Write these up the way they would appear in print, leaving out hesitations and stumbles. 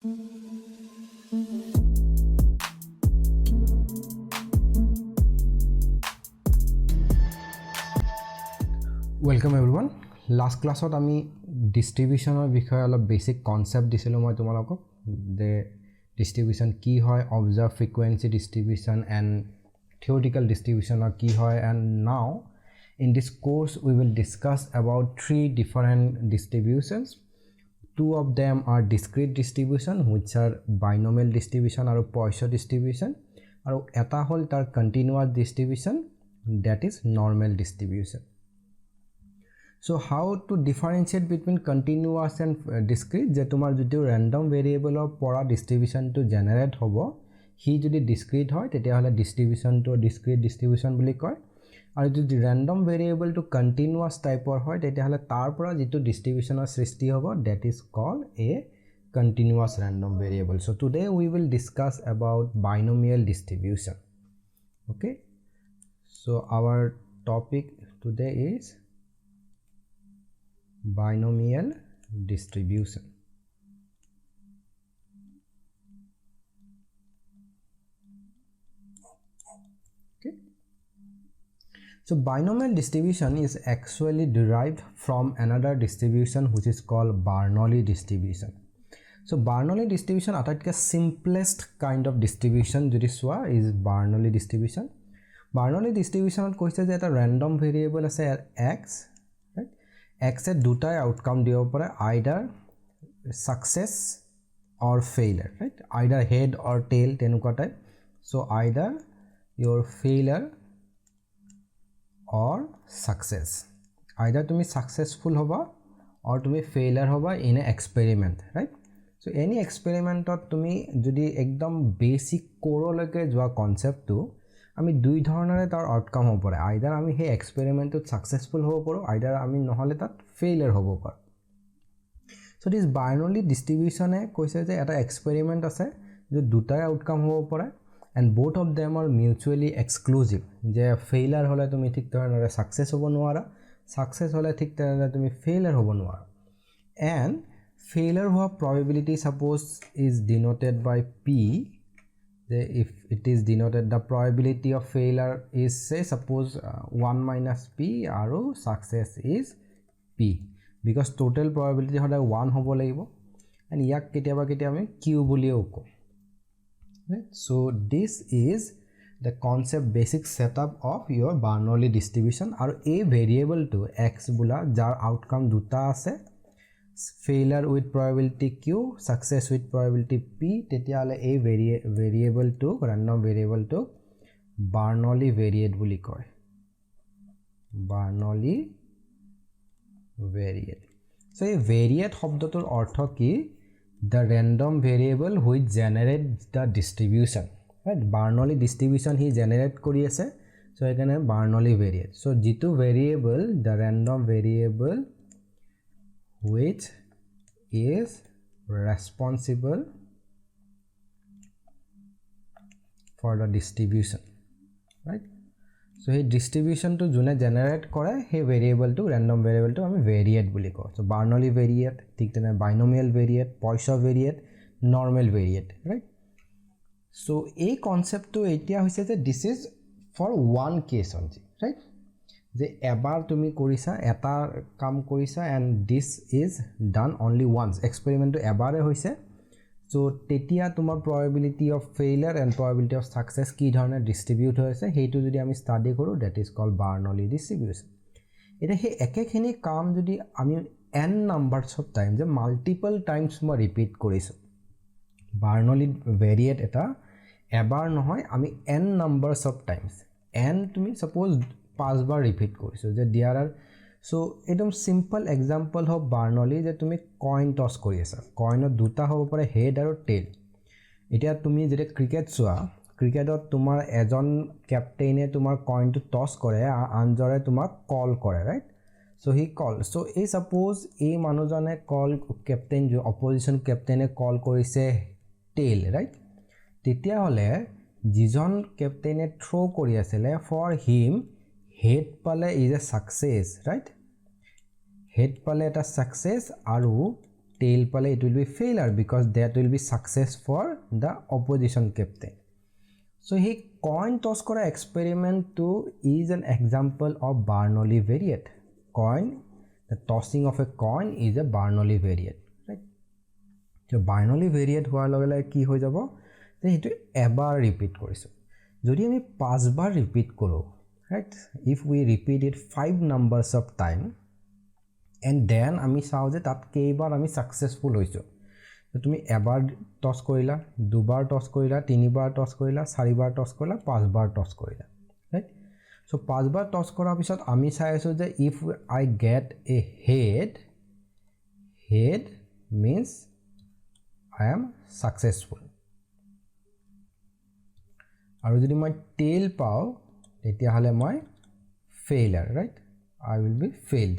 Welcome everyone. Last class ot ami distribution or বিষয়ে অলপ basic concept দিছিলো মই তোমালোকক the distribution কি হয় observed frequency distribution and theoretical distribution or কি হয় and now in this course we will discuss about three different distributions. Two of them are discrete distribution which are binomial distribution or Poisson distribution আৰু এটা হল তাৰ continuous distribution that is normal distribution. So how to differentiate between continuous and discrete যে তোমাৰ যদি random variable of পৰা distribution to generate হ'ব হি যদি discrete হয় তেতিয়া হলে distribution to discrete distribution বুলি কয় আৰু যদি random variable to continuous type হয় তেতিয়া হলে তাৰ পৰা যেটো distribution সৃষ্টি হ'ব that is called a continuous random variable. So today we will discuss about binomial distribution. Okay, so our topic today is binomial distribution. Okay, so binomial distribution is actually derived from another distribution which is called Bernoulli distribution. So Bernoulli distribution ataitke simplest kind of distribution jodi soa is Bernoulli distribution. Bernoulli distribution ot koise je eta random variable ase x, right? X এ দুটাই outcome দিব পাৰে either success or failure, right? Either head or tail তেনেকুৱা type. So either your failure or success. Either তুমি successful হবা or তুমি failure হবা in a experiment, right? So any experiment ত তুমি যদি একদম basic core লৈকে যোৱা concept টো আমি দুই ধৰণৰে তাৰ আউটকাম হ'ব পাৰে আইদাৰ আমি হে এক্সপেৰিমেন্টত সাকসেসফুল হ'ব পাৰো আইদাৰ আমি নহলে তাত ফেইলিয়াৰ হ'ব পাৰো সো দিস Bernoulli distribution এ কৈছে যে এটা এক্সপেৰিমেন্ট আছে যে দুটাই আউটকাম হ'ব পাৰে and both of them are mutually exclusive যে ফেইলিয়াৰ হলে তুমি ঠিক ধৰণৰে সাকসেস হ'ব নোৱাৰা সাকসেস হলে ঠিক ধৰণৰে তুমি ফেইলিয়াৰ হ'ব নোৱাৰা and failure হোৱা probability suppose is denoted by p. If it is denoted the probability of failure is say suppose 1 minus p aru success is p because total probability hoda 1 hobo lagibo and yak ketiaba ame q bolio ko, right? So this is the concept basic setup of your Bernoulli distribution aru a variable to x bula jar outcome duta ase failure with probability q success with probability p tetiale a variable to random variable to Bernoulli variate buli koy Bernoulli variate. So a variate শব্দটোৰ অৰ্থ কি the random variable which generates the distribution, right? Bernoulli distribution he generate কৰি আছে so এখানে Bernoulli variate. So যিটো variable the random variable which is responsible for the distribution, right? So he distribution to june generate kore he variable to random variable to ami variate boli ko. So Bernoulli variate thik tena binomial variate Poisson variate normal variate, right? So a concept to etia hoise je this is for one case only, right? যে এবাৰ তুমি কৰিছা এটা কাম কৰিছা and this is done only once experiment to এবাৰে হৈছে so তেতিয়া তোমাৰ probability of failure and probability of success কি ধৰণে ডিস্ট্ৰিবিউট হৈছে হেইটো যদি আমি ষ্টাডি কৰো that is called Bernoulli distribution. এটা হে একেখিনি কাম যদি আমি n numbers of time যে multiple times মই ৰিপিট কৰিছো Bernoulli variate এটা এবাৰ নহয় আমি n numbers of times n তুমি suppose 5 বাৰ ৰিপিট কৰিছো যে there are so একদম সিম্পল এক্সাম্পল হ'ব Bernoulli যে তুমি কইন টস কৰি আছা কইনত দুটা হ'ব পাৰে হেড আৰু টেইল এতিয়া তুমি যেতে ক্ৰিকেট চোৱা ক্ৰিকেটত তোমাৰ এজন ক্যাপ্টেইনে তোমাৰ কইনটো টস কৰে আনজৰে তোমাক কল কৰে right so he call so a suppose a মানুহজনে কল ক্যাপ্টেইন যে অপজিশন ক্যাপ্টেইনে কল কৰিছে টেইল ৰাইট তেতিয়া হলে যিজন ক্যাপ্টেইনে থ্ৰো কৰি আছিল for him head pale is a success, right? Head pale eta success aru tail pale, it will be failure because that will be success for the opposition captain. So he coin toss kora experiment to is an example of Bernoulli variate. Coin, the tossing of a coin is a Bernoulli variate, right? So Bernoulli variate hoar loge loge ki hoi jabo je hetu ebar repeat korisu. Jodi ami 5 bar repeat koro, right? If we repeat it 5 numbers of time and then ami sao je tat keibar ami successful hoisu. So তুমি এবাৰ toss কৰিলা, দুবাৰ toss কৰিলা, তিনিবাৰ toss কৰিলা, চাৰিবাৰ toss কৰিলা, পাঁচবাৰ টস কৰিলা, ৰাইট? সো পাঁচবাৰ টস কৰাৰ পিছত আমি চাই আছো যে if I get A head means I am successful, আৰু যদি মই টেইল পাওঁ তেতিয়াহ'লে মই failure, right? I will be failed.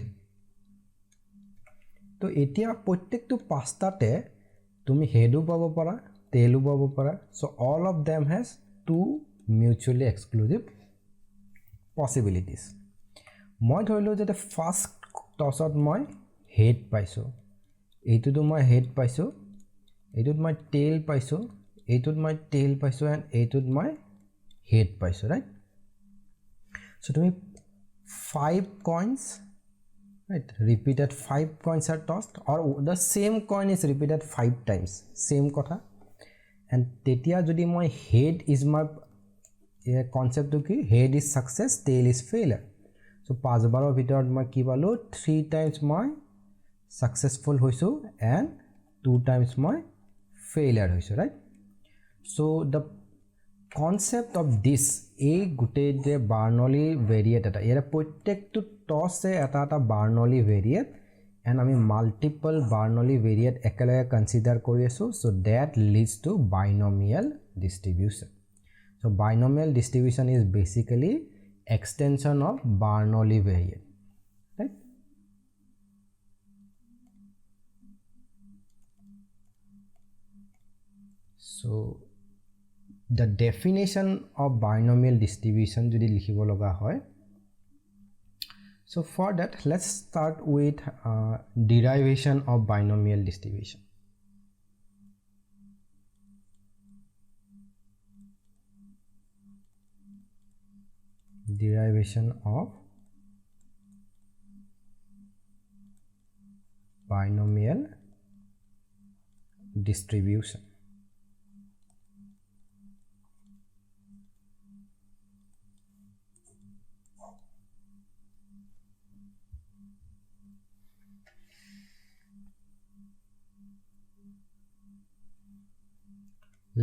তো এতিয়া প্ৰত্যেকটো পাঁচটাতে তুমি হেডও পাব পাৰা, টেইলো পাব পাৰা। So all of them has to mutually exclusive possibilities. মই ধৰিলোঁ যে ফাৰ্ষ্ট টছত মই হেড পাইছোঁ, এইটোতো মই হেড পাইছোঁ, এইটোত মই টেইল পাইছোঁ, এইটোত মই টেইল পাইছোঁ এণ্ড এইটোত মই হেড পাইছোঁ, ৰাইট? সো তুমি 5 coins, right, repeated 5 coins are tossed or the same coin is repeated 5 times, same kotha. And tetia jodi moi head is my concept to ki head is success, tail is failure. So 5 barar bhitor moi ki palo 3 times moi successful hoisu and 2 times moi failure hoisu, right? So the concept of this a gute je Bernoulli variate eta era prottektu toss e eta Bernoulli variate and ami multiple Bernoulli variate ekalaga consider kori asu, so that leads to binomial distribution. So binomial distribution is basically extension of Bernoulli variate, right? So the definition of binomial distribution jodi likhibo loga hoy, so for that let's start with derivation of binomial distribution. Derivation of binomial distribution.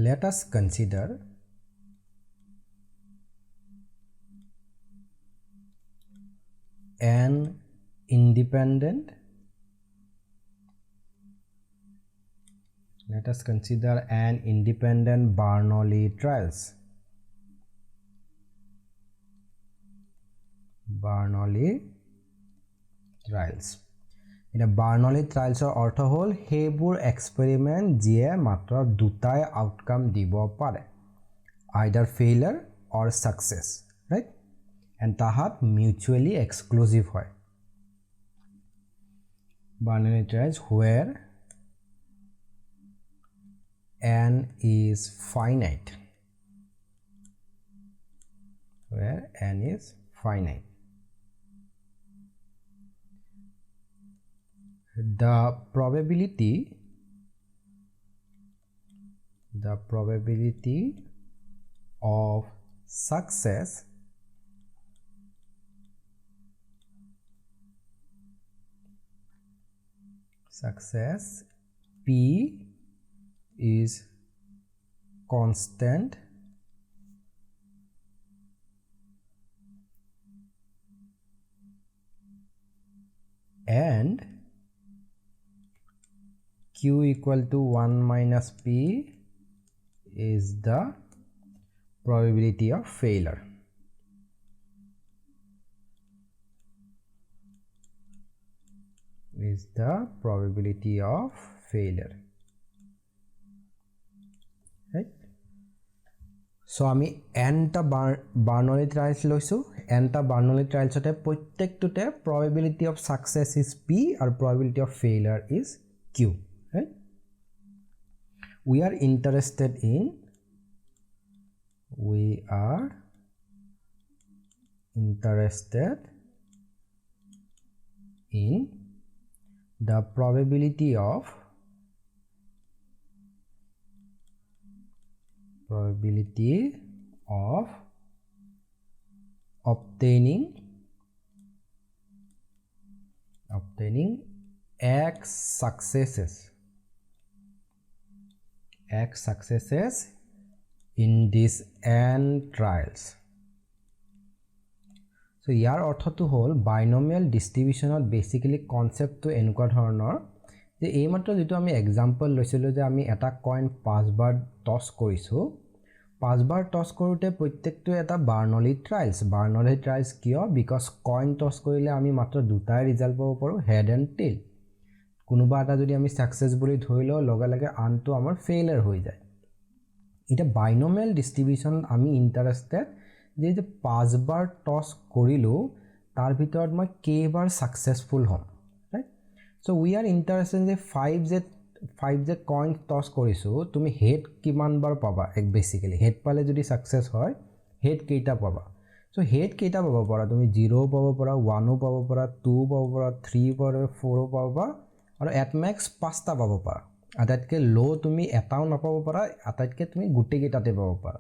Let us consider an independent, Bernoulli trials. এটা Bernoulli trials অৰ্থ হ'ল সেইবোৰ experiment যিয়ে মাত্ৰ দুটাই outcome দিব পাৰে, either failure or success, right? And তাহাত মিউচুৱেলি এক্সক্লুজিভ হয়। Bernoulli trials where n is finite, the probability of success P is constant and Q equal to 1 minus P is the probability of failure. Right? So আমি nটা Bernoulli trials লৈছো, nটা Bernoulli trials তে প্ৰত্যেকটোতে probability of success is P আৰু probability of failure is Q. we are interested in the probability of obtaining X successes in these n trials. So ইয়াৰ অৰ্থটো হ'ল binomial ডিস্ট্ৰিবিউশনত basically কনসেপ্টটো এনেকুৱা ধৰণৰ যে এইমাত্ৰ যেটো আমি এক্সাম্পল লৈছিলো যে আমি এটা কইন 5 বাৰ টস কৰিছো 5 বাৰ টস কৰোতে প্ৰত্যেকটো এটা বাৰ্নলি ট্ৰায়ালস কিয় বিকজ কইন টস কৰিলে আমি মাত্ৰ দুটাই ৰিজাল্ট পাব পাৰো হেড এণ্ড টেইল কোনোবা এটা যদি আমি সাকসেস বুলি ধৰিলো লগে লগে আনটো আমাৰ ফেইলাৰ হৈ যায় এটা বাইনমিয়াল ডিস্ট্ৰিবিউশন আমি ইন্টাৰেষ্টেড যে 5 বাৰ টস কৰিলো তাৰ ভিতৰত মই কেইবাৰ সাকসেসফুল হ'ম right so we are interested যে 5 যে কইন টস কৰিছো তুমি হেড কিমান বাৰ পাবা এক বেসিক্যালি হেড পালে যদি সাকসেস হয় হেড কেইটা পাবা সো হেড কেইটা পাব পাৰা তুমি 0 পাব পাৰা 1 পাব পাৰা 2 পাব পাৰা 3 পাব 4 পাবা আৰু এট ম্যাক্স 5টা পাব পাৰা আটাইতকৈ লো তুমি এটাও নাপাব পাৰা আটাইতকৈ তুমি গুটেই কেইটাতে পাব পাৰা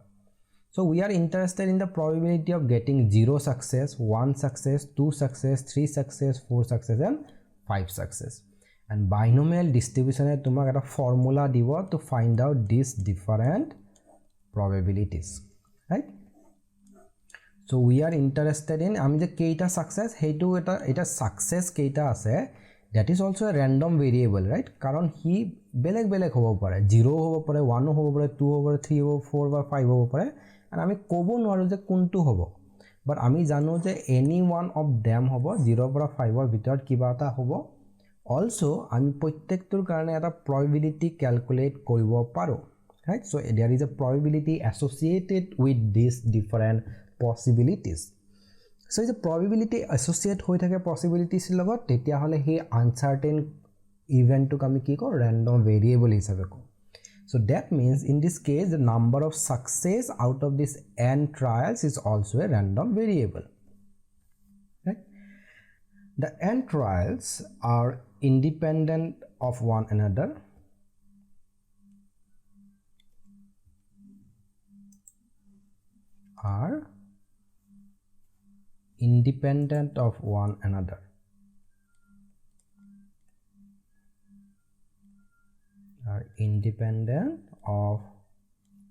So we are interested in the probability of getting 0 success, 1 success, 2 success, 3 success, 4 success and 5 success. And binomial distribution e tumak eta formula dibo to find out these different probabilities, right? So we are interested in ami je keita success heitu eta success keita ase that is also a random variable, right? Karon hi beleg hobo pare 0 hobo pare 1 hobo pare 2 hobo pare 3 hobo 4 বা 5 hobo pare and আমি কব নোৱাৰো যে কোনটো হ'ব বাট আমি জানো যে এনি ওয়ান অফ them হ'ব 0 পৰা 5 ৰ ভিতৰত কিবা এটা হ'ব অলসো আমি প্ৰত্যেকটোৰ কাৰণে এটা probability calculate কৰিব পাৰো right so there is a probability associated with these different possibilities so is a probability associate হৈ থাকে possibilities লগত তেতিয়া হলে হে uncertain event টো আমি কি কও random variable হিচাপে কও So that means in this case the number of success out of this n trials is also a random variable. Right? The n trials are independent of one another. Are independent of one another. Are independent of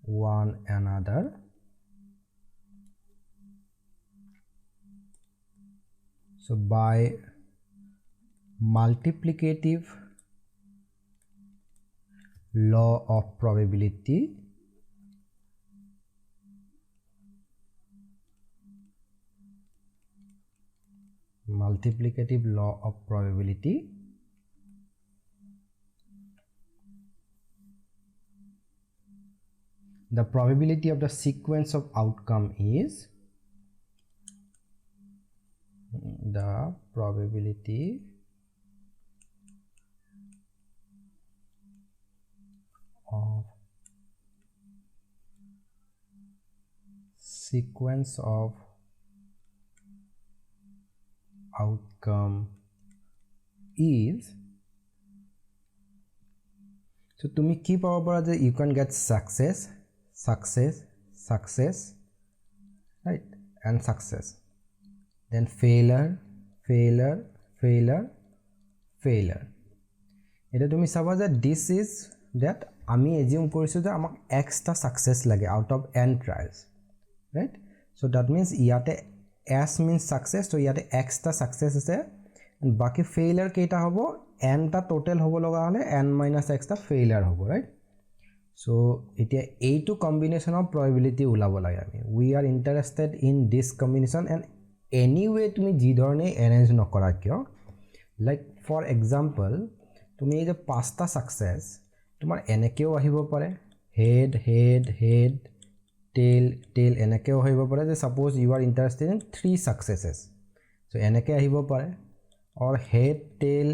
one another so by multiplicative law of probability the probability of the sequence of outcome is the probability of sequence of outcome is so tumi ki paba pora je you can get success right and success then failure eta tumi saba je this is that ami assume korisu je amak x ta success lage out of n trials right so that means iate s means success so iate x ta success ase and baki failure keita hobo n ta total hobo loga hole n minus x ta failure hobo right so etia a2 combination of probability ulabo lage ami we are interested in this combination and anyway tumi ji dhorone arrange nokora kyo like for example tumi ei je pasta success tumar enekeo ahibo pare head tail enekeo ahibo pare je suppose you are interested in 3 successes so eneke ahibo pare or head tail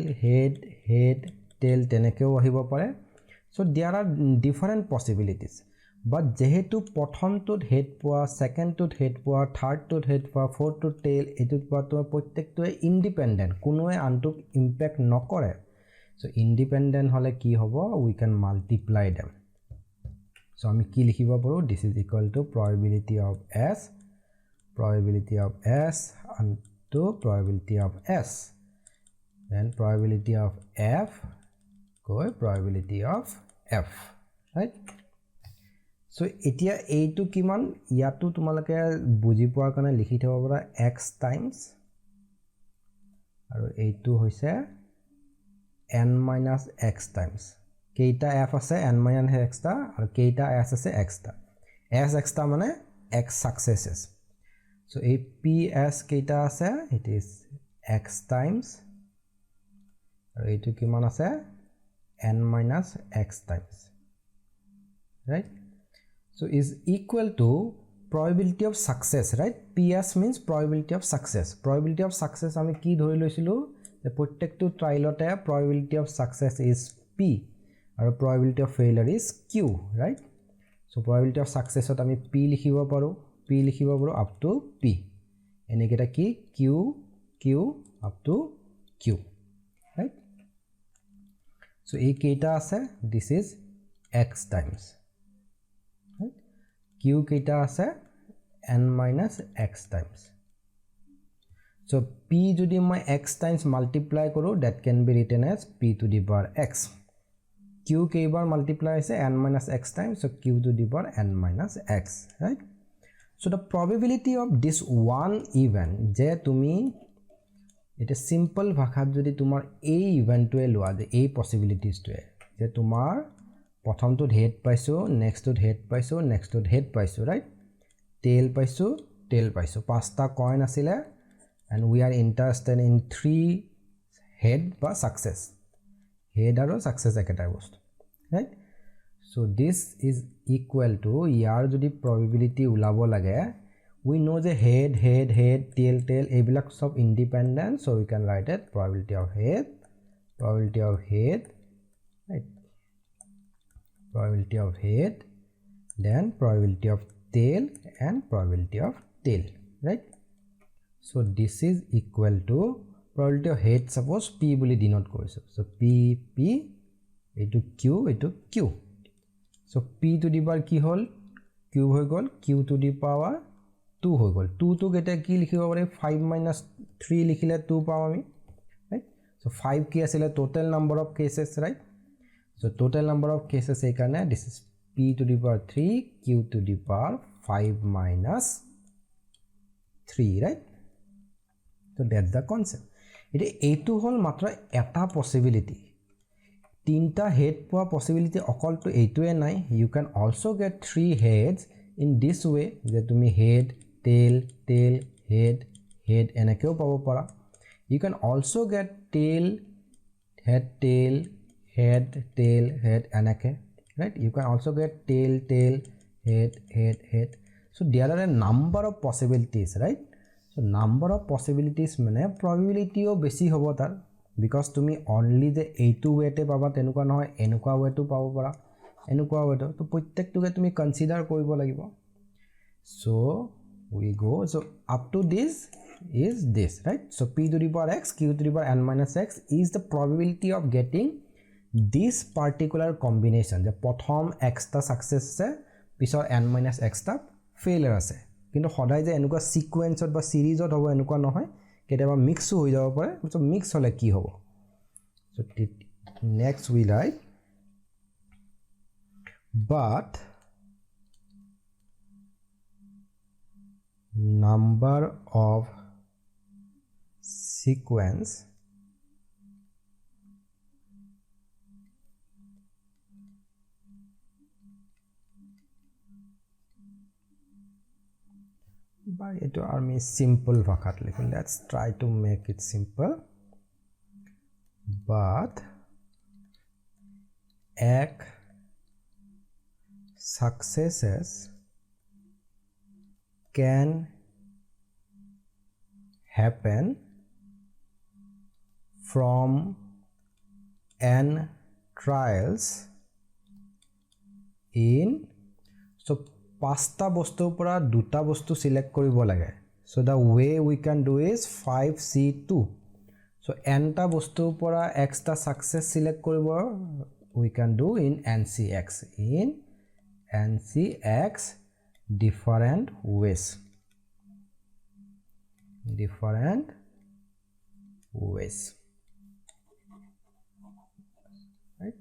tenekeo ahibo pare So there are different possibilities. But যেহেতু প্ৰথমটোত head পোৱা, সেকেন্ডটোত head পোৱা, থাৰ্ডটোত head পোৱা, ফোৰ্থটোত tail, এটোত পোৱা তোমাৰ প্ৰত্যেকটোৱে independent, কোনোৱে আনটোক impact নকৰে. So independent হলে কি হ'ব? We can multiply them. So আমি কি লিখিব পাৰো? This is equal to probability of S into probability of S. Then probability of F probability of F, right? So এতিয়া এইটো কিমান ইয়াতো তোমালকে বুজি পোৱাৰ কাৰণে লিখি থব পাৰা x times আৰু এইটো হৈছে n minus x times. কেইটা f আছে n minus x টা আৰু কেইটা s আছে x টা. s টা মানে x successes. So এই ps কেইটা আছে? It is x times আৰু এইটো কিমান আছে? n minus x times, right? So is equal to probability of success, right? ps means probability of success. Probability of success আমি কি ধৰি লৈছিলো যে প্ৰত্যেকটো ট্ৰাইলতে probability of success is p আৰু probability of failure is q, right? So probability of success ত আমি p লিখিব পাৰো up to p. এনেকেটা কি q up to q, right? So এই কেইটা আছে? This is x times, right? q কেইটা আছে? n minus x times. So p যদি মই x times multiply কৰো, that can be written as p to the power x. q কেইবাৰ multiply হৈছে? n minus x times, so q to the power n minus x, right? So the probability of this one event, যে তুমি এটা simple ভাষাত যদি তোমাৰ এই ইভেন্টটোৱে লোৱা, যে এই পসিবিলিটিজটোৱে যে তোমাৰ প্ৰথমটোত হেড পাইছো, নেক্সটটোত হেড পাইছো, নেক্সটটোত হেড পাইছো, ৰাইট? টেইল পাইছো, পাঁচটা কইন আছিলে, and we are interested in 3 head বা success. head আৰু success একেটাই বস্তু, right? So this is equal to ইয়াৰ যদি probability ওলাব লাগে, we know the head, tail এইবিলাক সব independent, so we can write it probability of head, right? Probability of head, then probability of tail and probability of tail, right? So this is equal to probability of head, suppose p বুলি denote কৰিছো, so p এইটো q. So p to the power কি হল? q হৈ গল, q to the power 2 হৈ গল. 2 to গেটা কি লিখিব পাৰি? 5 minus 3 লিখিলে 2 পাম আমি, right? So 5 কি আছিলে? total number of cases, right? So total number of cases এই কাৰণে this is p to the power 3 q to the power 5 minus 3, right? So that's the concept. এটা এইটো হল মাত্ৰ এটা পসিবিলিটি. তিনটা হেড পোৱা পসিবিলিটি অকলটো এইটোৱে নাই. You can also get 3 heads in this way, যে তুমি হেড, টেইল, হেড এনেকেও পাব পাৰা. You can also get tail, head, এনেকে, right? You can also get tail, head. So there are a number of possibilities, right? So number of possibilities মানে probability ও বেছি হ'ব তাৰ, because তুমি only যে এইটো ওয়েতে পাবা তেনেকুৱা নহয়, এনেকুৱা ওয়েটো পাব পাৰা, এনেকুৱা ওয়েটো, তো প্ৰত্যেকটোকে তুমি কনসিডাৰ কৰিব লাগিব. So we go, so up to this is this, right? So p to the power x, q to the power n minus x is the probability of getting this particular combination, যে প্ৰথম x টা success আছে, পিছৰ n minus x টা failure আছে. কিন্তু সদায় যে এনেকুৱা সিকোয়েন্সত বা সিৰিজত হ'ব এনেকুৱা নহয়, কেতিয়াবা মিক্স হৈ যাব পাৰে. সো মিক্স হলে কি হ'ব? So next we write, but number of sequence by it army simple ভাষাত লিখো. Let's try to make it simple. But এক successes can happen from n trials in so pasta বস্তুৰ পৰা দুটা বস্তু সিলেক্ট কৰিব লাগে so the way we can do is 5c2 so n টা বস্তুৰ পৰা x টা success select কৰিব we can do in ncx different ways right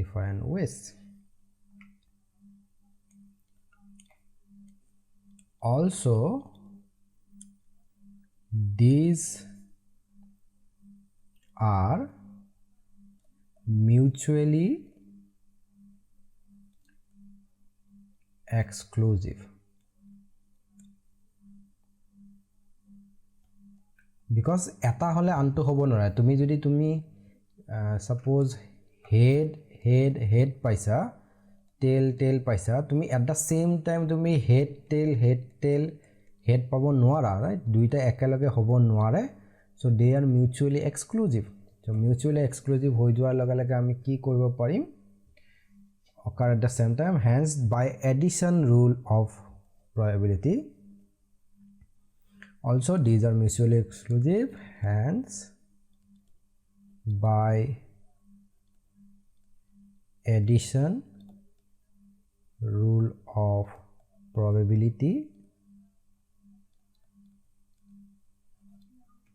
different ways also these are mutually exclusive because eta hole antu hobo nora tumi jodi tumi suppose head paisa tail paisa tumi at the same time tumi head pabo nwara right duita ekaloge hobo nware so they are mutually exclusive so mutually exclusive hoi joar loga loga ami ki koribo parim occur at the same time hence by addition rule of probability also these are mutually exclusive hence by addition rule of probability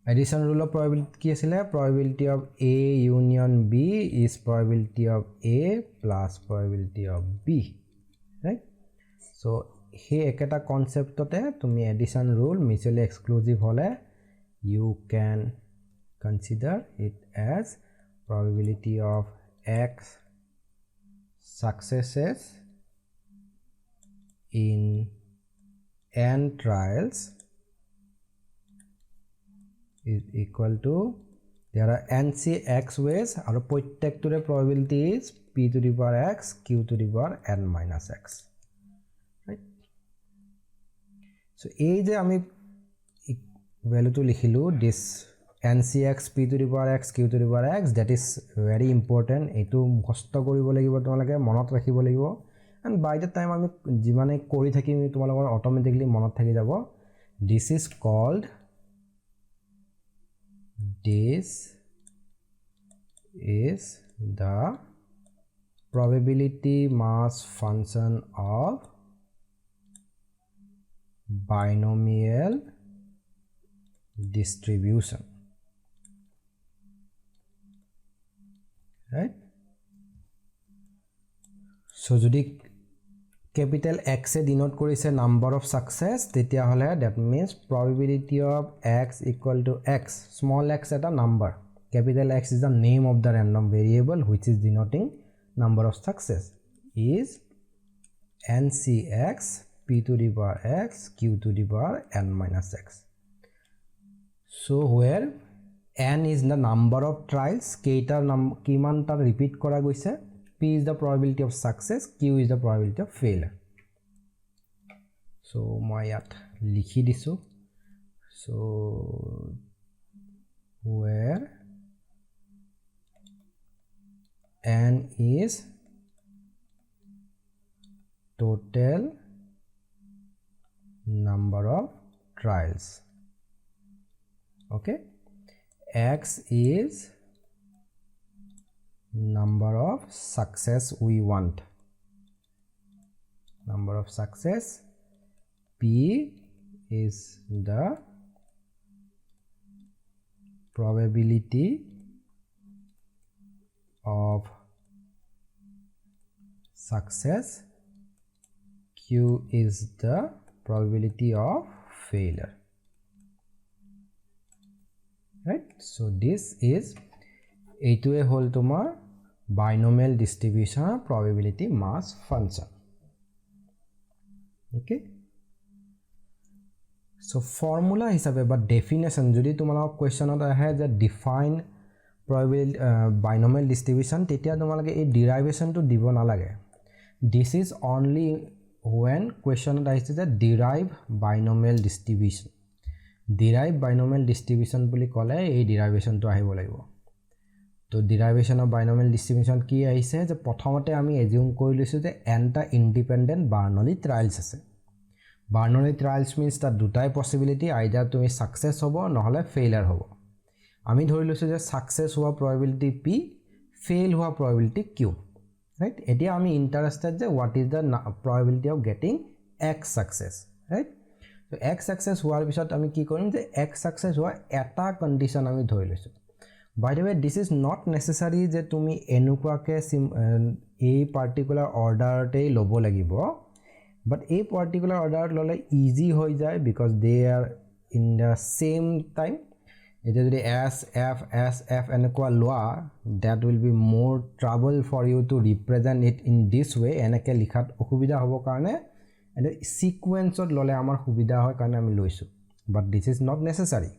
addition rule of probability ki asile probability of a union b is probability of a plus probability of b right so he eketa concept tote tumi addition rule mutually exclusive hole you can consider it as probability of x successes in n trials is equal to there are ncx ways and prottek to the probability is p to the power x q to the power n minus x right so ei je ami value to likhilu this ncx p to the power x q to the power x that is very important etu mukhasta koribo lagibo tomalage monot rakhibo lagibo and by the time ami jimane kori thakimi tomalagor automatically monot thaki jabo this is called this is the probability mass function of binomial distribution right so jodi capital X e denote korise number of success tetia hole that means probability of x equal to x small x at a number capital X is the name of the random variable which is denoting number of success is ncx p to the power x q to the power n minus x so where n is the number of trials keita kiman ta repeat kora goise p is the probability of success q is the probability of failure so moi at likhi disu so where n is total number of trials okay x is number of success we want number of success p is the probability of success q is the probability of failure right so this is এইটোৱে হল তোমাৰ binomial distribution probability mass function okay so formula হিসাবে বা definition যদি তোমালোক কোৱেশ্চনত আহে যে define probability binomial distribution তেতিয়া তোমালোকে এই derivation to দিব নালাগে this is only when questionত আহিছে যে derive binomial distribution derive binomial distribution বুলি কলে এই derivation to আহিব লাগিব তো ডিৰাইভেশ্যন অফ বাইনমিয়েল ডিষ্ট্ৰিবিউশ্যন কি আহিছে যে প্ৰথমতে আমি এজিউম কৰি লৈছোঁ যে এনটা ইণ্ডিপেণ্ডেণ্ট বাৰ্নলি ট্ৰায়েলছ আছে বাৰ্নলি ট্ৰায়েলছ মিনছ তাত দুটাই পচিবিলিটি আইদাৰ তুমি ছাকচেছ হ'ব নহ'লে ফেইলাৰ হ'ব আমি ধৰি লৈছোঁ যে ছাকচেছ হোৱা প্ৰবেবিলিটি পি ফেইল হোৱা প্ৰবেবিলিটি কিউ ৰাইট এতিয়া আমি ইণ্টাৰেষ্টেড যে what is the probability of getting x success right তো এক্স ছাকচেছ হোৱাৰ পিছত আমি কি কৰিম যে এক্স ছাকচেছ হোৱা এটা কণ্ডিশ্যন আমি ধৰি লৈছোঁ by the way this is not necessary যে তুমি এনেকুৱাকৈ এই পাৰ্টিকুলাৰ অৰ্ডাৰতেই ল'ব লাগিব বাট এই পাৰ্টিকুলাৰ অৰ্ডাৰত ল'লে ইজি হৈ যায় because they are in the same time এতিয়া যদি এছ এফ এনেকুৱা লোৱা that will be more trouble for you to represent it in this way এনেকৈ লিখাত অসুবিধা হ'ব কাৰণে এটা ছিকুৱেঞ্চত ল'লে আমাৰ সুবিধা হয় কাৰণে আমি লৈছোঁ বাট দিছ ইজ নট নেচেচাৰী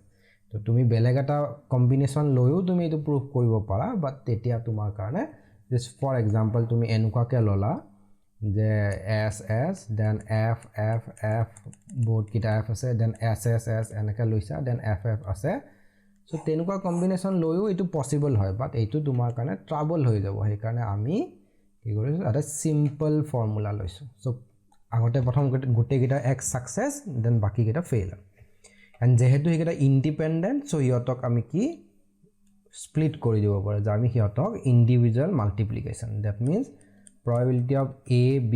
তো তুমি বেলেগ এটা কম্বিনেশ্যন লৈও তুমি এইটো প্ৰুভ কৰিব পাৰা বাট তেতিয়া তোমাৰ কাৰণে জাষ্ট ফৰ এক্সাম্পল তুমি এনেকুৱাকৈ ল'লা যে এছ দেন এফ বহুতকেইটা এফ আছে দেন এছ এনেকৈ লৈছা দেন এফ আছে চ' তেনেকুৱা কম্বিনেশ্যন লৈও এইটো পচিবল হয় বাট এইটো তোমাৰ কাৰণে ট্ৰাবল হৈ যাব সেইকাৰণে আমি কি কৰিছোঁ এটা চিম্পল ফৰ্মুলা লৈছোঁ চ' আগতে প্ৰথম গোটেইকেইটা এক্স ছাকচেছ দেন বাকীকেইটা ফেইল এণ্ড যেহেতু সেইকেইটা ইণ্ডিপেণ্ডেণ্ট চ' সিহঁতক আমি কি স্প্লিট কৰি দিব পাৰোঁ যে আমি সিহঁতক individual multiplication that means probability of A B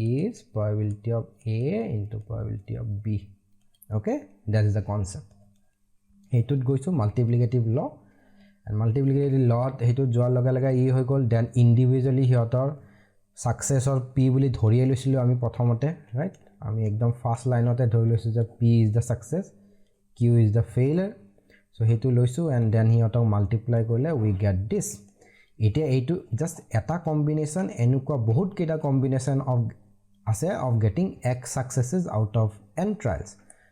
is probability of A into probability of B okay that is the concept হেইটোত গৈছো মাল্টিপ্লিকেটিভ ল এণ্ড মাল্টিপ্লিকেটিভ লত হেইটোত যোৱাৰ লগে লগে ই হৈ গ'ল দেন ইণ্ডিভিজুৱেলি সিহঁতৰ ছাকচেছৰ পি বুলি ধৰিয়ে লৈছিলোঁ আমি প্ৰথমতে ৰাইট আমি একদম ফাৰ্ষ্ট লাইনতে ধৰি লৈছোঁ যে P is the success Q is the failure so' সেইটো লৈছোঁ এণ্ড দেন সিহঁতক মাল্টিপ্লাই কৰিলে উই গেট দিছ এতিয়া এইটো জাষ্ট এটা কম্বিনেশ্যন এনেকুৱা বহুতকেইটা কম্বিনেশ্যন আছে of getting X successes out of N trials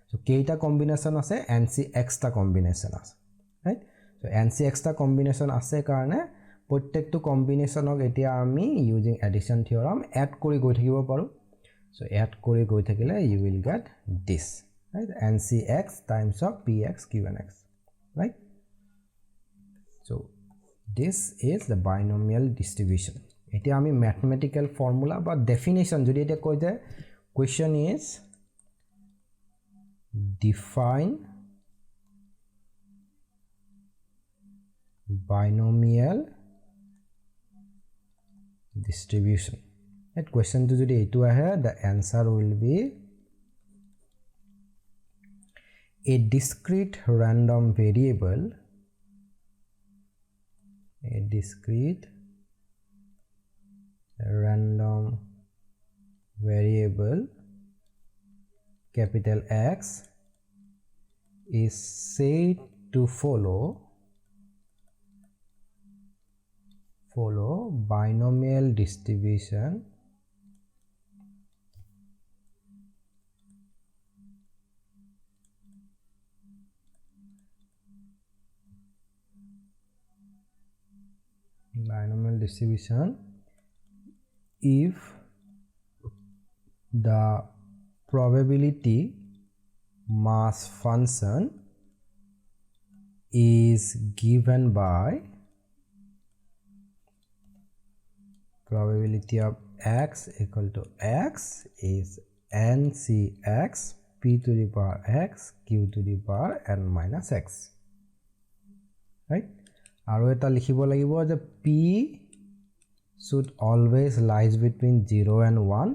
so' কেইটা কম্বিনেশ্যন আছে এন চি এক্সটা কম্বিনেশ্যন আছে ৰাইট চ' এন চি এক্সটা কম্বিনেশ্যন আছে কাৰণে প্ৰত্যেকটো কম্বিনেশ্যনক এতিয়া আমি ইউজিং এডিশ্যন থিয়ৰাম এড কৰি গৈ থাকিব পাৰোঁ চ' এড কৰি গৈ থাকিলে you will get this right n c x times of p x q n x right so' this is the binomial distribution এতিয়া আমি mathematical formula বা definition যদি এটা কই যায় question is define binomial distribution that question to যদি এইটো আহে the answer will be a discrete random variable a discrete random variable capital X is said to follow binomial distribution if the probability mass function is given by probability of x equal to x is ncx p to the power x q to the power n minus x right আৰু এটা লিখিব লাগিব যে p should always lies between 0 and 1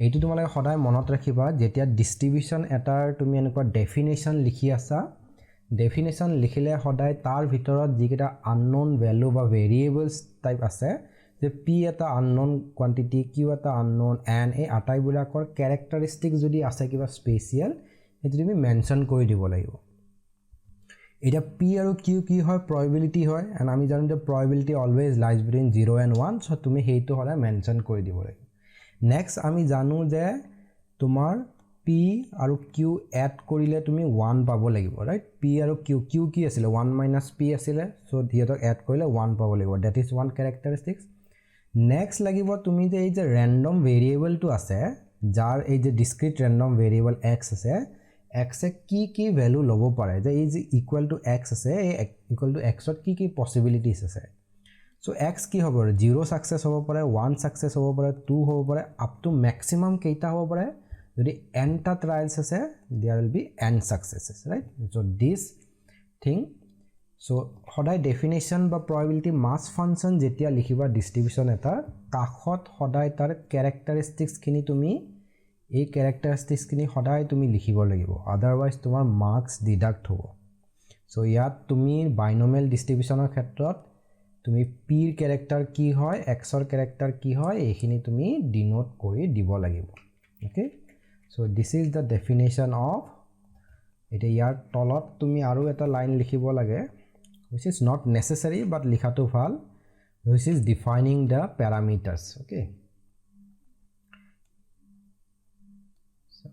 এইটো তোমালোকে সদায় মনত ৰাখিবা যেতিয়া ডিস্ট্ৰিবিউশন এটাৰ তুমি এনেকুৱা ডেফিনেশন লিখি আছা ডেফিনেশন লিখিলে সদায় তাৰ ভিতৰত যিকেইটা আননোন ভ্যালু বা ভেৰিয়েবলস টাইপ আছে যে p এটা আননোন কোয়ান্টিটি q এটা আননোন n এই আটাইবিলাকৰ ক্যাৰেক্টাৰিষ্টিক যদি আছে কিবা স্পেশাল সেইটো তুমি মেনশন কৰি দিব লাগিব এটা p আৰু q কি হয় probability হয় and আমি জানো যে probability always lies between 0 and 1 so তুমি হেইটো হলা মেনশন কৰি দিব লাগিব নেক্সট আমি জানো যে তোমাৰ p আৰু q এড কৰিলে তুমি 1 পাব লাগিব ৰাইট p আৰু q কি আছিল 1 - p আছিল so হিয়তক এড কৰিলে 1 পাব লাগিব that is one characteristics next লাগিব তুমি যে এই যে random variable টো আছে যাৰ এই যে discrete random variable x আছে x এ কি ভ্যালু লব পাৰে যে এই যে ইকুয়াল টু x আছে এই ইকুয়াল টু x ত কি পসিবিলিটিজ আছে So x কি হ'ব 0 সাকসেস হ'ব পাৰে 1 সাকসেস হ'ব পাৰে 2 হ'ব পাৰে আপ টু ম্যাক্সিমাম কেইটা হ'ব পাৰে যদি n টা ট্রায়ালস আছে there will be n successes, right? So this thing, so সদায় ডেফিনেশন বা probability mass function যেতিয়া লিখিবা ডিস্ট্রিবিউশন এটা কাখত সদায় তাৰ ক্যাৰেক্টাৰিষ্টিক্স খিনি তুমি এই ক্যাৰেক্টাৰিষ্টিক্স খিনি সদায় তুমি লিখিব লাগিব আদাৰৱাইজ তোমাৰ মাৰ্কস ডিডাক্ট হ'ব সো ইয়াত তুমি বাইনোমিয়াল ডিস্ট্ৰিবিউশনৰ ক্ষেত্ৰত তুমি p ৰ ক্যাৰেক্টাৰ কি হয় x ৰ ক্যাৰেক্টাৰ কি হয় এইখিনি তুমি ডিনোট কৰি দিব লাগিব okay so this is the definition of এটা ইয়াৰ তলত তুমি আৰু এটা লাইন লিখিব লাগে which is not necessary but likhato ভাল which is defining the parameters okay so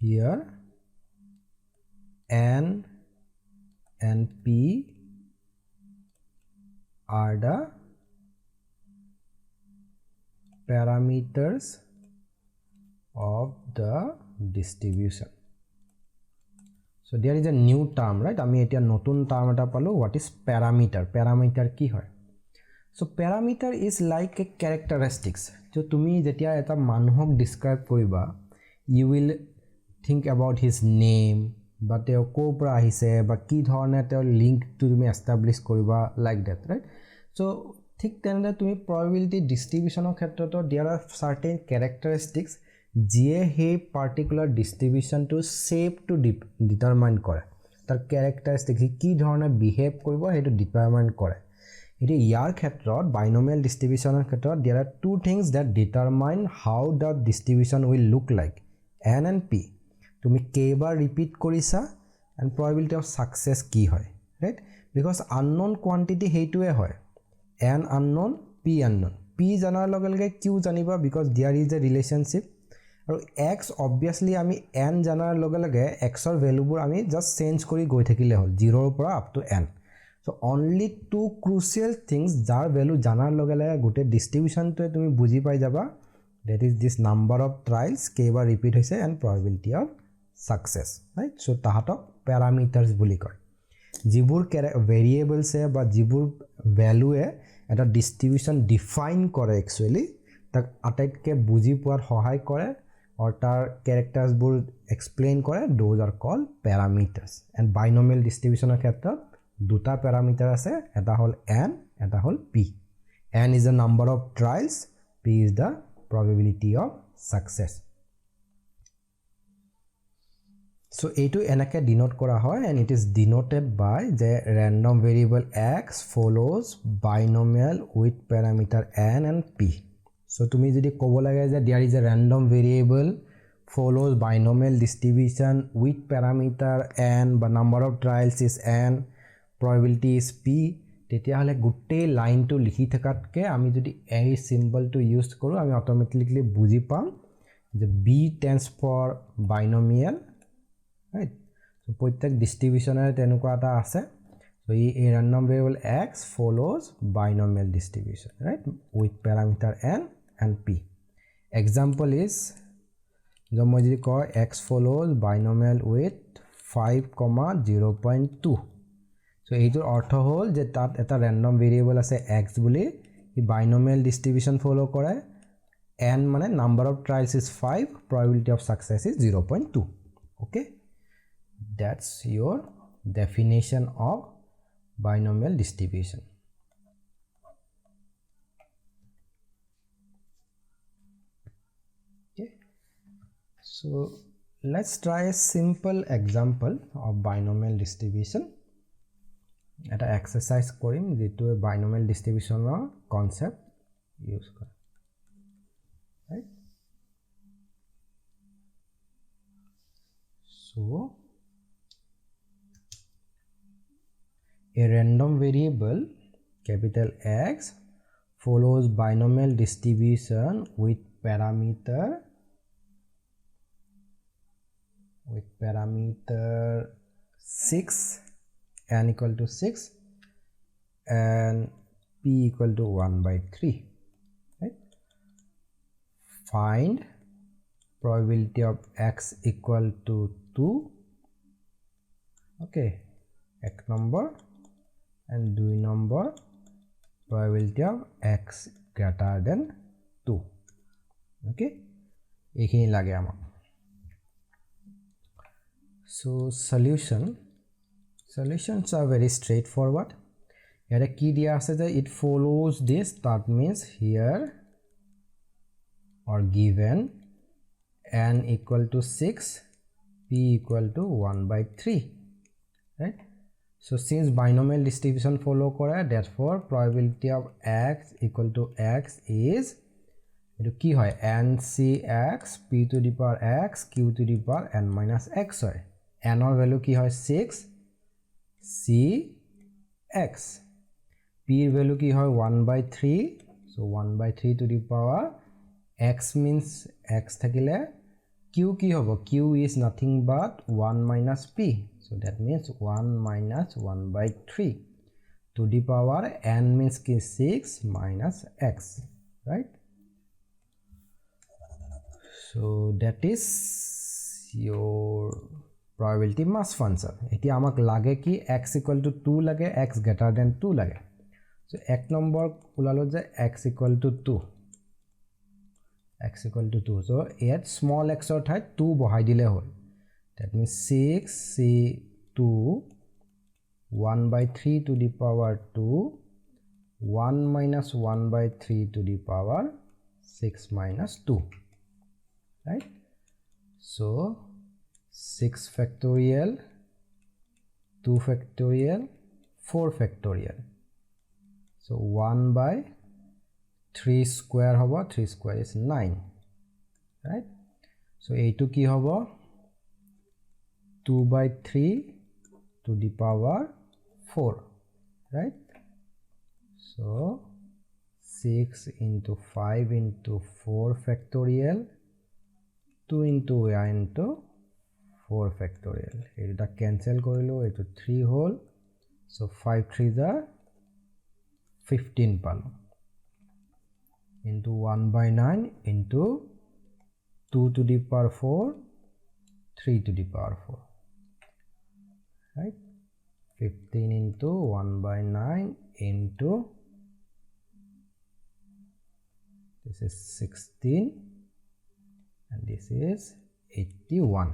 here n and p are the parameters of the distribution. So there is a new term, right? আমি এতিয়া নতুন term এটা পালো what is parameter. Parameter কি হয়? So parameter is like a characteristics. So তুমি যেতিয়া এটা মানুহক describe কৰিবা you will think about his name বা তেওঁ ক'ৰ পৰা আহিছে বা কি ধৰণে তেওঁ লিংক তুমি এস্টাবলিশ কৰিবা like that, right? So ঠিক তেনেদৰে তুমি probability distributionৰ ক্ষেত্ৰতো there are certain characteristics যিয়ে সেই পাৰ্টিকুলাৰ ডিস্ট্ৰিবিউশনটো শেপ টু ডিটাৰমাইন কৰে তাৰ ক্যাৰেক্টাৰিষ্টিক্স কি ধৰণে বিহেভ কৰিব হেতু ডিটাৰমাইন কৰে এটি ইয়াৰ ক্ষেত্ৰত বাইনোমিয়াল ডিস্ট্ৰিবিউশনৰ ক্ষেত্ৰত there are two things that determine how the distribution will look like n and p তুমি কেইবাৰ ৰিপিট কৰিছা and probability of success কি হয় right because unknown quantity হেতুৱে হয় n unknown p unknown p জানাৰ লগে লগে q জানিবা because there is a relationship আৰু x obviously আমি n জানাৰ লগে লগে x ৰ ভ্যালুবোৰ আমি জাস্ট চেঞ্জ কৰি গৈ থাকিলে হল 0 ৰ পৰা up to n so only two crucial things যাৰ ভ্যালু জানাৰ লগে লগে গুটে ডিস্ট্ৰিবিউশনটো তুমি বুজি পাই যাবা that is this number of trials কেইবাৰ ৰিপিট হৈছে and probability of success right so তাহাতক parameters বুলি কয় যিবোৰ ভেৰিয়েবলস বা যিবোৰ ভ্যালুৱে এটা ডিস্ট্ৰিবিউশন ডিফাইন কৰে একচুয়ালি তাক আটাইতকে বুজি পোৱাৰ সহায় কৰে or tar characters bur explain kore those are called parameters and binomial distribution er khetrot duta parameter ase eta hol n eta hol p n is the number of trials p is the probability of success so etu enake denote kora hoy and it is denoted by the random variable x follows binomial with parameter n and p so tumi jodi kobo lage je there is a random variable follows binomial distribution with parameter n but number of trials is n probability is p tetia hole gutte line to likhi thakatke ami jodi a symbol to use koru ami automatically buji pam je b stands for binomial right so protek distribution er tenuka ata ase so a random variable x follows binomial distribution right with parameter n and p example is the moji ko x follows binomial with 5,0.2 so eitor ortho hol je tat eta random variable ase x buli i binomial distribution follow kore n mane number of trials is 5 probability of success is 0.2 okay that's your definition of binomial distribution so let's try a simple example of binomial distribution eta exercise korim jetu binomial distribution or concept use kore right so a random variable capital X follows binomial distribution with parameter 6 n equal to 6 and p equal to 1/3 right find probability of x equal to 2 okay 1 number and 2 number probability of x greater than 2. Okay, এইখিনি লাগে আমাক so solutions are very straightforward here কি দিয়া আছে যে it follows this that means here or given n equal to 6 p equal to 1/3 right so since binomial distribution follow kore therefore probability of x equal to x is etu ki hoy ncx p to the power x q to the power n minus x hoy n or value ki hoy 6 c x p value ki hoy 1/3 so 1/3 to the power x means x thakile q ki hobo q is nothing but 1 minus p so that means 1 minus 1/3 to the power n means ki 6 minus x right so that is your probability mass function eti amak lage ki x equal to 2 lage x greater than 2 lage so ek number ulalo je x equal to 2 x equal to 2 so yet small x or thai 2 bohai dile hol that means 6 c 2 1/3 to the power 2 1 minus 1/3 to the power 6 minus 2 right so 6 factorial 2 factorial 4 factorial so 1/3 square hobo 3 square is 9 right so a2 ki hobo 2/3 to the power 4 right so 6 into 5 into 4 factorial 2 into a into 4 factorial eta cancel korilo eto 3 whole so 5 3s are 15 palo into 1/9 into 2 to the power 4 3 to the power 4 right 15 into 1/9 into this is 16 and this is 81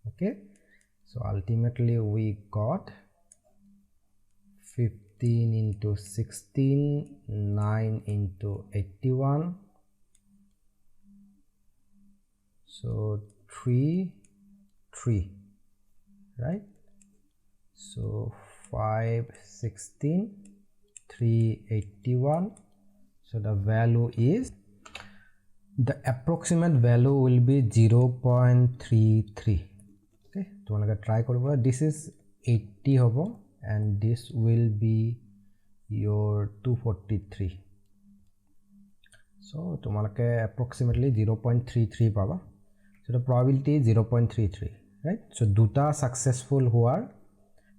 okay so ultimately we got 15 into 16 9 into 81 so 3 3 right so 5 16 3 81 so the value is the approximate value will be 0.33 okay tomaloke try koribo this is 80 hobo and this will be your 243 so tomaloke approximately 0.33 paba so the probability is 0.33 right so duta successful hoar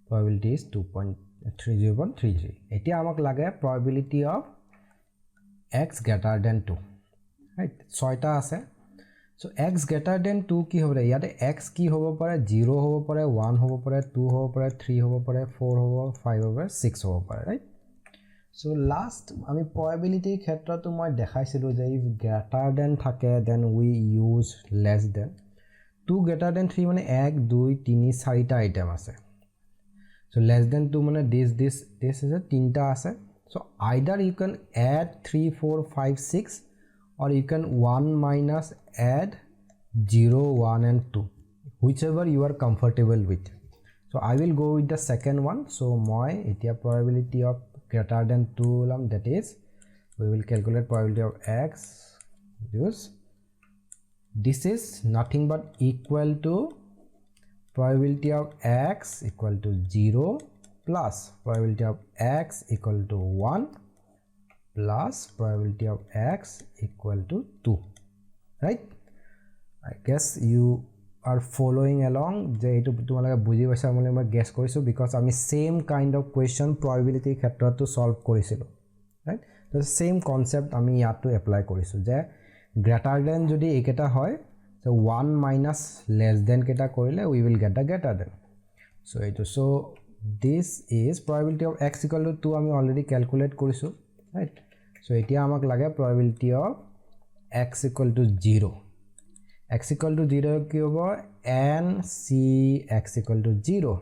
probability is 0.33 etia amak lage probability of x greater than 2 right soita ase so x greater than 2 ki hobe yate x ki hobo pare 0 hobo pare 1 hobo pare 2 hobo pare 3 hobo pare 4 hobo 5 hobo 6 hobo pare right so last ami probability khetra to moi dekhaisilu je if greater than thake then we use less than 2 greater than 3 mane 1 2 3 4 ta item ase so less than 2 mane this is a tinta ase so either you can add 3 4 5 6 or you can 1 minus add 0 1 and 2 whichever you are comfortable with so I will go with the second one so moi etia probability of greater than 2 that is we will calculate probability of x use this is nothing but equal to probability of x equal to 0 plus probability of x equal to 1 plus probability of x equal to 2 right I guess you are following along je etu tumaloke buji paisa mole ma guess korisu because ami same kind of question probability khetra to solve korisilo right the same concept ami yato apply korisu je greater than jodi eketa hoy so 1 minus less than keta korile we will get the greater than so etu so this is probability of x equal to 2 আমি already calculate কৰিছো right so এতিয়া আমাক লাগে probability of x equal to 0 x equal to 0 কি হ'ব n c x equal to 0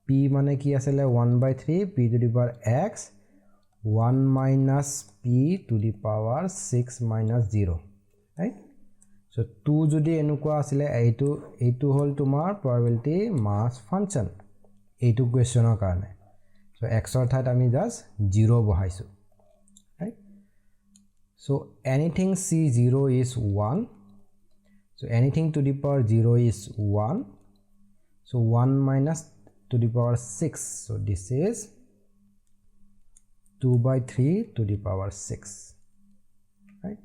p মানে কি আছিল 1/3 p to the power x 1 minus p to the power 6 minus 0 right so 2 যদি এনেকুৱা আছিল এইটো হল তোমাৰ probability mass function এইটো কোৱেশ্চনৰ কাৰণে so x ৰ ঠাইত আমি just 0 বহাইছো right so anything c0 is 1 so anything to the power 0 is 1 so 1 minus to the power 6 so this is 2/3 to the power 6 right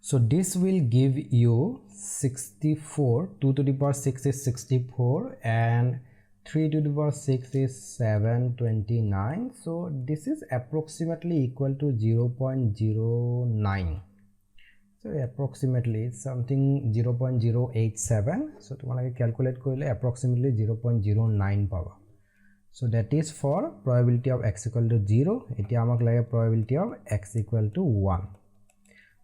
so this will give you 64 2 to the power 6 is 64 and 3 to the power 6 is 729 so this is approximately equal to 0.09 so approximately something 0.087 so তোমালোকে calculate কৰিলে approximately 0.09 পাবা so that is for probability of x equal to 0 এতিয়া আমাক লাগে probability of x equal to 1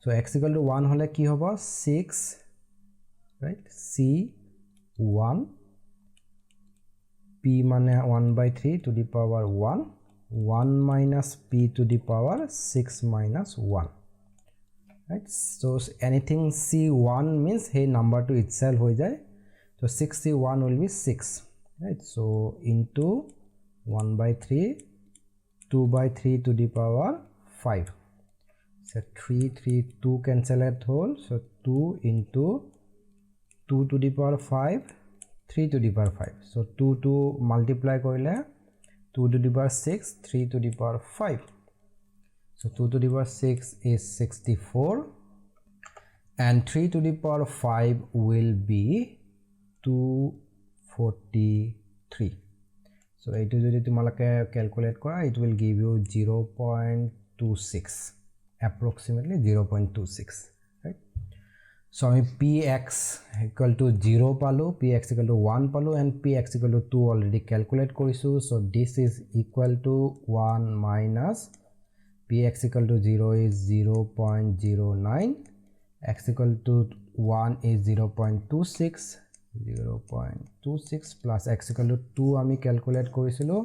so x equal to 1 হলে কি হ'ব 6 right c 1 p মানে 1/3 to the power 1 1 minus p to the power 6 minus 1 right so anything c1 means hey number to itself ho jay so 6c1 will be 6 right so into 1/3 2/3 to the power 5 so 3 3 2 cancel at whole so 2 into 2 to the power 5 3 to the power 5 so 2 to multiply korile 2 to the power 6 3 to the power 5 so 2 to the power 6 is 64 and 3 to the power 5 will be 243 so it is jodi tumalake calculate kora it will give you 0.26 approximately 0.26 right so I px equal to 0 palu px equal to 1 palu and px equal to 2 already calculate korisu so this is equal to 1 minus px equal to 0 is 0.09 x equal to 1 is 0.26 0.26 plus x equal to 2 ami calculate korisilo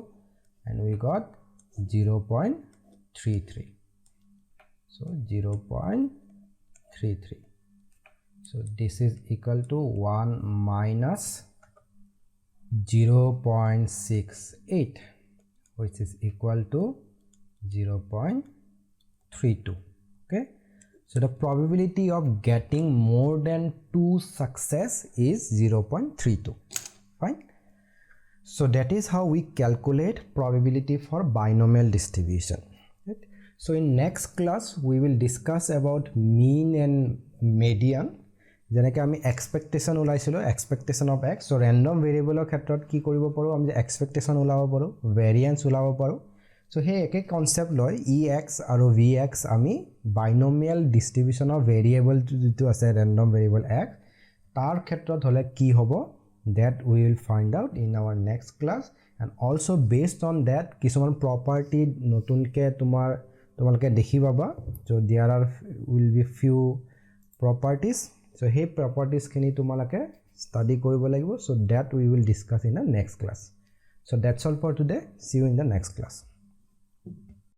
and we got 0.33 so 0.33 so this is equal to 1 minus 0.68 which is equal to 0.32 okay so the probability of getting more than 2 success is 0.32 fine so that is how we calculate probability for binomial distribution right? so in next class we will discuss about mean and median যেনেকৈ আমি expectation ওলাইছিলো expectation of x so random variable ক্ষেত্ৰত কি কৰিব পাৰো আমি expectation ওলাব পাৰো ভেৰিয়েন্স ওলাব পাৰো so হে একে কনসেপ্ট লয় ex আৰু vx আমি বাইনোমিয়াল ডিস্ট্ৰিবিউশন অফ ভেৰিয়েবল যেটো আছে random variable x তাৰ ক্ষেত্ৰত হলে কি হ'ব that we will find out in our next class and also based on that কিছুমান property নতুনকে তোমালোকে দেখি পাবা so there are will be few properties so hey properties kini tumalake study koribo lagibo so that we will discuss in the next class so that's all for today see you in the next class